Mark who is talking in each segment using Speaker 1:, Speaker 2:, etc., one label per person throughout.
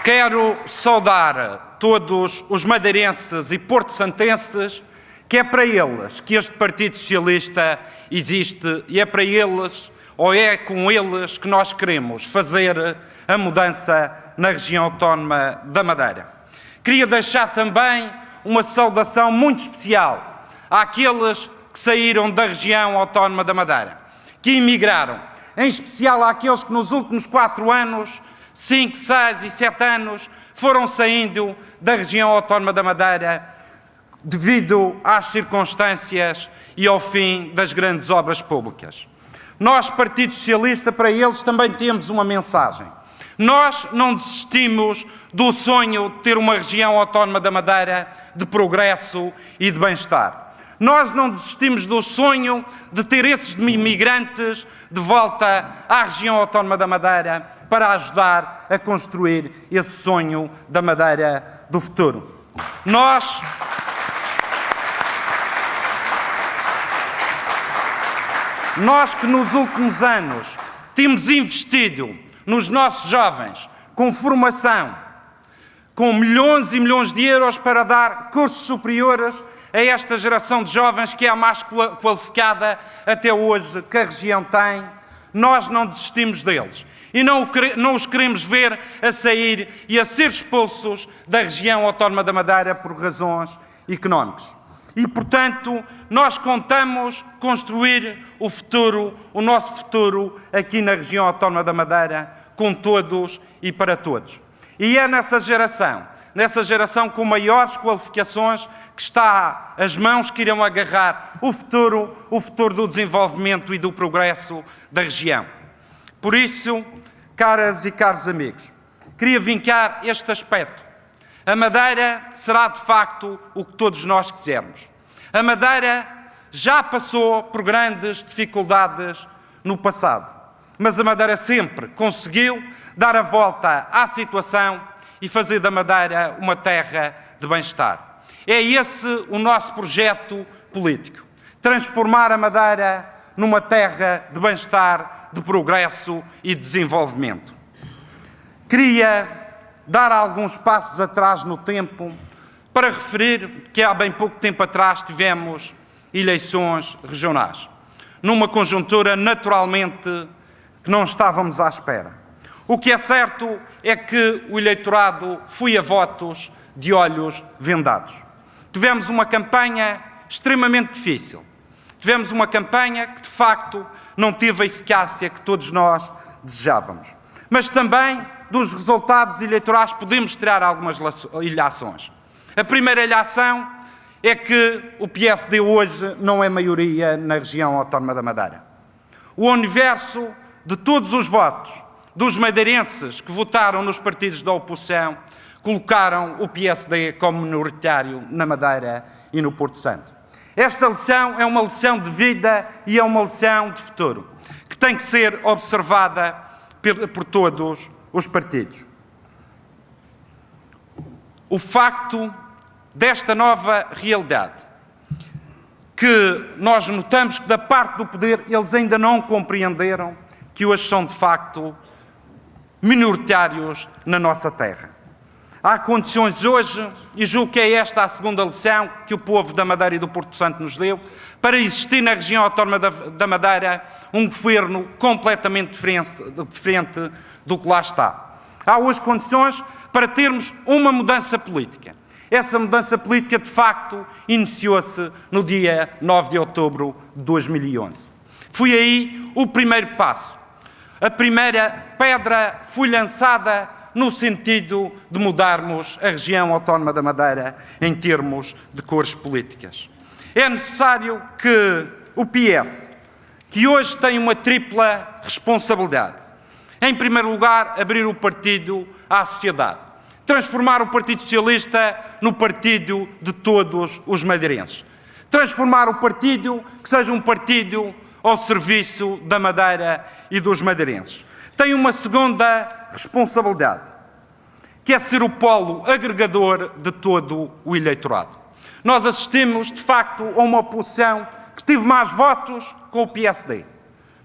Speaker 1: Quero saudar todos os madeirenses e porto-santenses, que é para eles que este Partido Socialista existe e é para eles, ou é com eles, que nós queremos fazer a mudança na região autónoma da Madeira. Queria deixar também uma saudação muito especial àqueles que saíram da região autónoma da Madeira, que emigraram, em especial àqueles que nos últimos 4 anos, 5, 6 e 7 anos, foram saindo da região autónoma da Madeira devido às circunstâncias e ao fim das grandes obras públicas. Nós, Partido Socialista, para eles também temos uma mensagem. Nós não desistimos do sonho de ter uma região autónoma da Madeira de progresso e de bem-estar. Nós não desistimos do sonho de ter esses imigrantes de volta à região autónoma da Madeira para ajudar a construir esse sonho da Madeira do futuro. Nós que nos últimos anos temos investido nos nossos jovens com formação, com milhões e milhões de euros para dar cursos superiores a esta geração de jovens que é a mais qualificada até hoje que a região tem, nós não desistimos deles. E não os queremos ver a sair e a ser expulsos da região autónoma da Madeira por razões económicas. E, portanto, nós contamos construir o futuro, o nosso futuro, aqui na região autónoma da Madeira, com todos e para todos. E é nessa geração com maiores qualificações, que está as mãos que irão agarrar o futuro do desenvolvimento e do progresso da região. Por isso, caras e caros amigos, queria vincar este aspecto. A Madeira será, de facto, o que todos nós quisermos. A Madeira já passou por grandes dificuldades no passado, mas a Madeira sempre conseguiu dar a volta à situação e fazer da Madeira uma terra de bem-estar. É esse o nosso projeto político. Transformar a Madeira numa terra de bem-estar, de progresso e desenvolvimento. Queria dar alguns passos atrás no tempo para referir que há bem pouco tempo atrás tivemos eleições regionais, numa conjuntura naturalmente que não estávamos à espera. O que é certo é que o eleitorado foi a votos de olhos vendados. Tivemos uma campanha extremamente difícil. Tivemos uma campanha que, de facto, não teve a eficácia que todos nós desejávamos. Mas também, dos resultados eleitorais, podemos tirar algumas ilhações. A primeira ilhação é que o PSD hoje não é maioria na região autónoma da Madeira. O universo de todos os votos dos madeirenses que votaram nos partidos da oposição colocaram o PSD como minoritário na Madeira e no Porto Santo. Esta lição é uma lição de vida e é uma lição de futuro, que tem que ser observada por todos os partidos. O facto desta nova realidade, que nós notamos que da parte do poder eles ainda não compreenderam que hoje são de facto minoritários na nossa terra. Há condições hoje, e julgo que é esta a segunda lição que o povo da Madeira e do Porto Santo nos deu, para existir na região autónoma da Madeira um governo completamente diferente do que lá está. Há hoje condições para termos uma mudança política. Essa mudança política, de facto, iniciou-se no dia 9 de outubro de 2011. Foi aí o primeiro passo. A primeira pedra foi lançada no sentido de mudarmos a região autónoma da Madeira em termos de cores políticas. É necessário que o PS, que hoje tem uma tripla responsabilidade, em primeiro lugar, abrir o partido à sociedade, transformar o Partido Socialista no partido de todos os madeirenses, transformar o partido que seja um partido ao serviço da Madeira e dos madeirenses. Tem uma segunda responsabilidade, que é ser o polo agregador de todo o eleitorado. Nós assistimos, de facto, a uma oposição que teve mais votos com o PSD.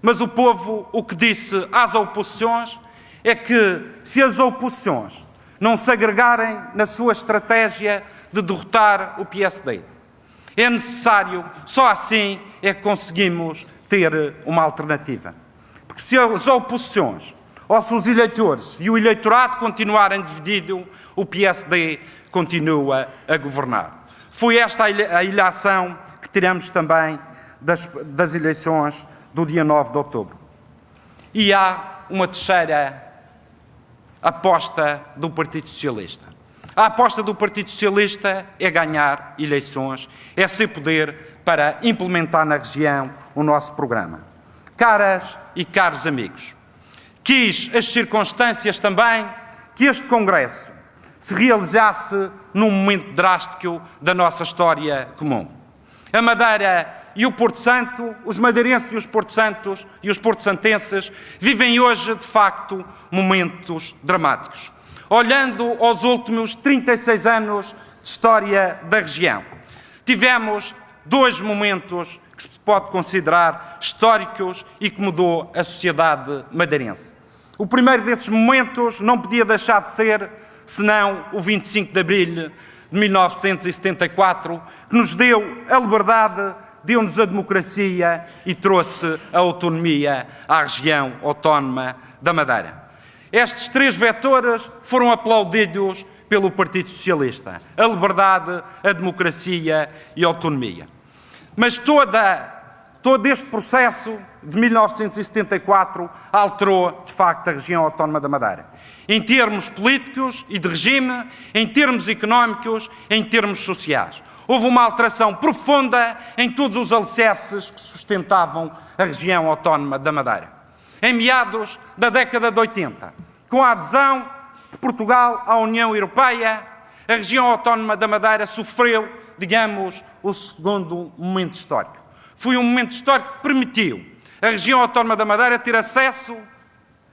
Speaker 1: Mas o povo o que disse às oposições é que, se as oposições não se agregarem na sua estratégia de derrotar o PSD. É necessário, só assim é que conseguimos ter uma alternativa. Porque se as oposições, ou se os eleitores e o eleitorado continuarem divididos, o PSD continua a governar. Foi esta a ilação que tiramos também das eleições do dia 9 de outubro. E há uma terceira aposta do Partido Socialista. A aposta do Partido Socialista é ganhar eleições, é ser poder para implementar na região o nosso programa. Caras e caros amigos, quis as circunstâncias também que este Congresso se realizasse num momento drástico da nossa história comum. A Madeira e o Porto Santo, os madeirenses e os porto-santos e os porto-santenses vivem hoje, de facto, momentos dramáticos. Olhando aos últimos 36 anos de história da região, tivemos dois momentos que se pode considerar históricos e que mudou a sociedade madeirense. O primeiro desses momentos não podia deixar de ser, senão o 25 de abril de 1974, que nos deu a liberdade, deu-nos a democracia e trouxe a autonomia à região autónoma da Madeira. Estes três vetores foram aplaudidos pelo Partido Socialista: a liberdade, a democracia e a autonomia. Mas todo este processo de 1974 alterou, de facto, a região autónoma da Madeira. Em termos políticos e de regime, em termos económicos, em termos sociais. Houve uma alteração profunda em todos os alicerces que sustentavam a região autónoma da Madeira. Em meados da década de 80, com a adesão de Portugal à União Europeia, a região autónoma da Madeira sofreu, digamos, o segundo momento histórico. Foi um momento histórico que permitiu a região autónoma da Madeira ter acesso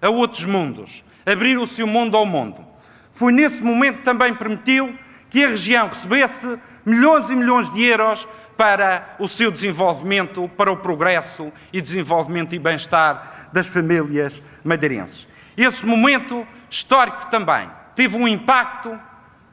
Speaker 1: a outros mundos, abrir o seu mundo ao mundo. Foi nesse momento que também permitiu que a região recebesse milhões e milhões de euros para o seu desenvolvimento, para o progresso e desenvolvimento e bem-estar das famílias madeirenses. Esse momento histórico também teve um impacto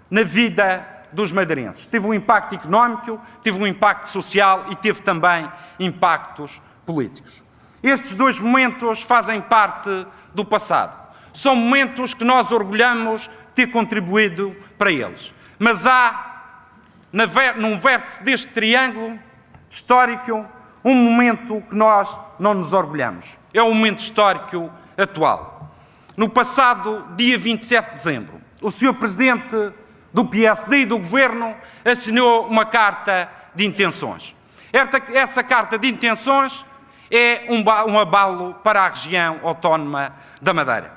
Speaker 1: na vida dos madeirenses. Teve um impacto económico, teve um impacto social e teve também impactos políticos. Estes dois momentos fazem parte do passado. São momentos que nós orgulhamos ter contribuído para eles. Mas há, num vértice deste triângulo histórico, um momento que nós não nos orgulhamos. É o momento histórico atual. No passado dia 27 de dezembro, o Sr. Presidente do PSD e do Governo assinou uma carta de intenções. Essa carta de intenções é um abalo para a região autónoma da Madeira.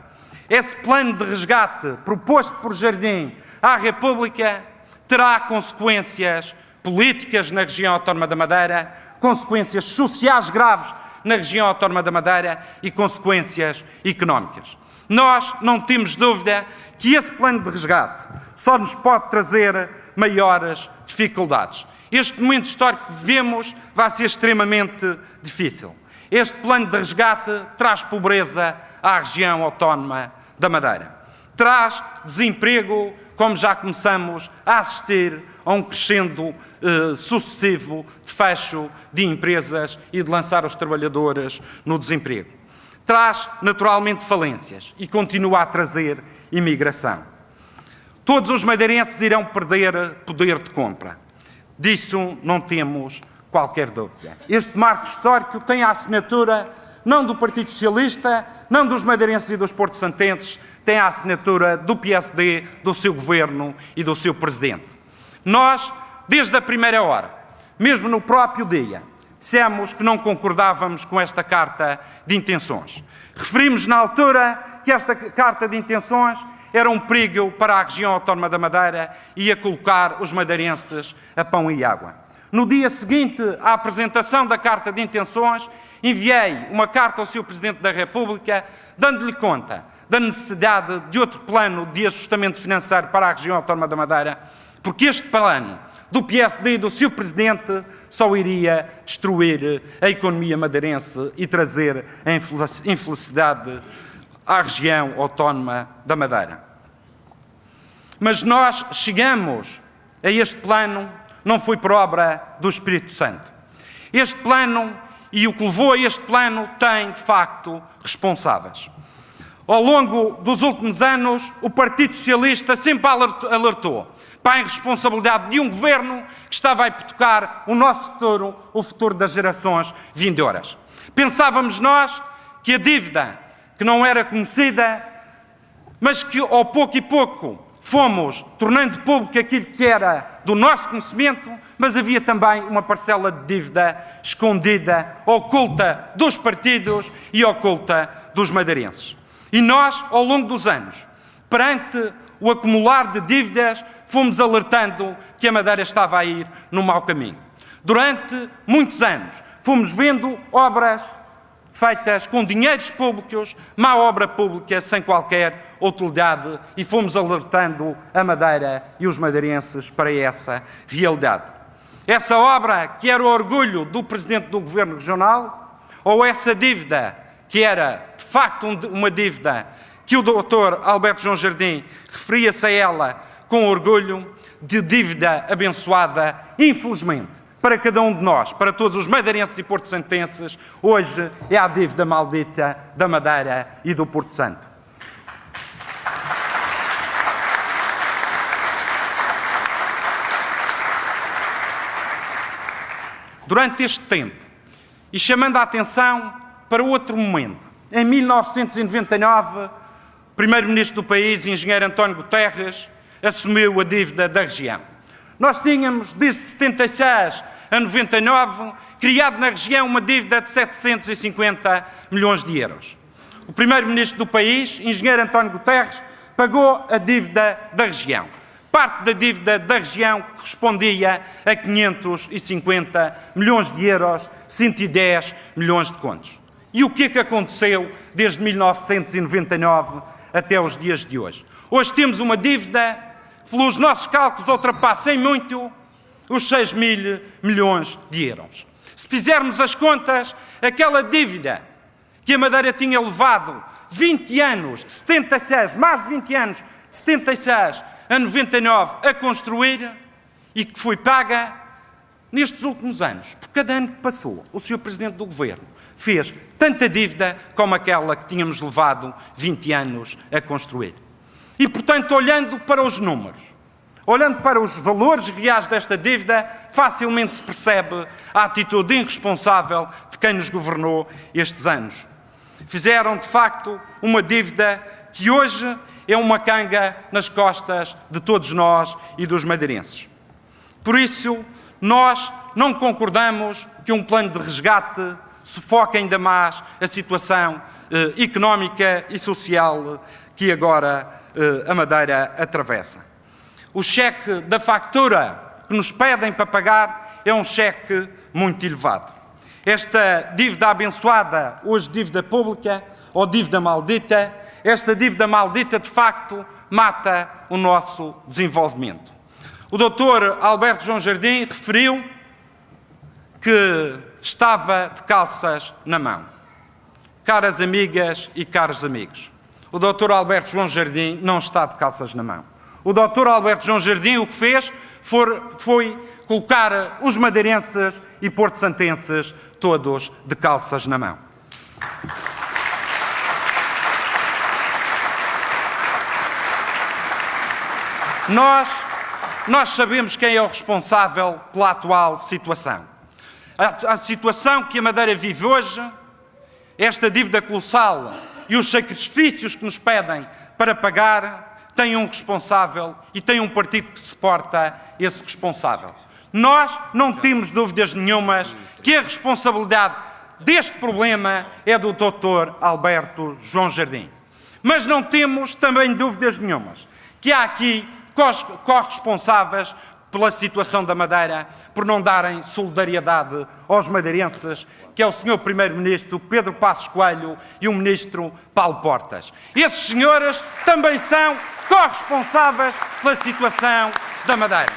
Speaker 1: Esse plano de resgate proposto por Jardim à República terá consequências políticas na região autónoma da Madeira, consequências sociais graves na região autónoma da Madeira e consequências económicas. Nós não temos dúvida que esse plano de resgate só nos pode trazer maiores dificuldades. Este momento histórico que vivemos vai ser extremamente difícil. Este plano de resgate traz pobreza à região autónoma da Madeira. Traz desemprego, como já começamos a assistir a um crescendo sucessivo de fecho de empresas e de lançar os trabalhadores no desemprego. Traz, naturalmente, falências e continua a trazer imigração. Todos os madeirenses irão perder poder de compra. Disso não temos qualquer dúvida. Este marco histórico tem a assinatura não do Partido Socialista, não dos madeirenses e dos porto-santenses, tem a assinatura do PSD, do seu governo e do seu presidente. Nós, desde a primeira hora, mesmo no próprio dia, dissemos que não concordávamos com esta carta de intenções. Referimos na altura que esta carta de intenções era um perigo para a região autónoma da Madeira e ia colocar os madeirenses a pão e água. No dia seguinte à apresentação da carta de intenções, enviei uma carta ao Sr. Presidente da República, dando-lhe conta da necessidade de outro plano de ajustamento financeiro para a região autónoma da Madeira, porque este plano do PSD e do Sr. Presidente só iria destruir a economia madeirense e trazer a infelicidade à região autónoma da Madeira. Mas nós chegamos a este plano, não foi por obra do Espírito Santo. Este plano e o que levou a este plano tem, de facto, responsáveis. Ao longo dos últimos anos, o Partido Socialista sempre alertou para a irresponsabilidade de um governo que estava a hipotecar o nosso futuro, o futuro das gerações vindouras. Pensávamos nós que a dívida, que não era conhecida, mas que ao pouco e pouco fomos tornando público aquilo que era do nosso conhecimento, mas havia também uma parcela de dívida escondida, oculta dos partidos e oculta dos madeirenses. E nós, ao longo dos anos, perante o acumular de dívidas, fomos alertando que a Madeira estava a ir no mau caminho. Durante muitos anos, fomos vendo obras feitas com dinheiros públicos, má obra pública, sem qualquer utilidade, e fomos alertando a Madeira e os madeirenses para essa realidade. Essa obra que era o orgulho do Presidente do Governo Regional, ou essa dívida que era, de facto, uma dívida que o Dr. Alberto João Jardim referia-se a ela com orgulho, de dívida abençoada, infelizmente, para cada um de nós, para todos os madeirenses e porto-santenses, hoje é a dívida maldita da Madeira e do Porto Santo. Durante este tempo, e chamando a atenção para outro momento, em 1999, o primeiro-ministro do país, engenheiro António Guterres, assumiu a dívida da região. Nós tínhamos, desde 76 a 99, criado na região uma dívida de 750 milhões de euros. O primeiro-ministro do país, engenheiro António Guterres, pagou a dívida da região. Parte da dívida da região correspondia a 550 milhões de euros, 110 milhões de contos. E o que é que aconteceu desde 1999 até os dias de hoje? Hoje temos uma dívida que, pelos nossos cálculos, ultrapassa em muito os 6 mil milhões de euros. Se fizermos as contas, aquela dívida que a Madeira tinha levado 20 anos, de 76, mais de 20 anos, de 76 a 99, a construir, e que foi paga nestes últimos anos, por cada ano que passou, o Sr. Presidente do Governo fez tanta dívida como aquela que tínhamos levado 20 anos a construir. E, portanto, olhando para os números, olhando para os valores reais desta dívida, facilmente se percebe a atitude irresponsável de quem nos governou estes anos. Fizeram, de facto, uma dívida que hoje é uma canga nas costas de todos nós e dos madeirenses. Por isso, nós não concordamos que um plano de resgate sufoque ainda mais a situação económica e social que agora a Madeira atravessa. O cheque da fatura que nos pedem para pagar é um cheque muito elevado. Esta dívida abençoada, hoje dívida pública ou dívida maldita, esta dívida maldita, de facto, mata o nosso desenvolvimento. O Dr. Alberto João Jardim referiu que estava de calças na mão. Caras amigas e caros amigos, o Dr. Alberto João Jardim não está de calças na mão. O Dr. Alberto João Jardim o que fez foi colocar os madeirenses e porto-santenses todos de calças na mão. Nós sabemos quem é o responsável pela atual situação. A situação que a Madeira vive hoje, esta dívida colossal e os sacrifícios que nos pedem para pagar, tem um responsável e tem um partido que suporta esse responsável. Nós não temos dúvidas nenhumas que a responsabilidade deste problema é do Dr. Alberto João Jardim. Mas não temos também dúvidas nenhumas que há aqui corresponsáveis pela situação da Madeira, por não darem solidariedade aos madeirenses, que é o Sr. Primeiro-Ministro Pedro Passos Coelho e o Ministro Paulo Portas. Esses senhores também são corresponsáveis pela situação da Madeira.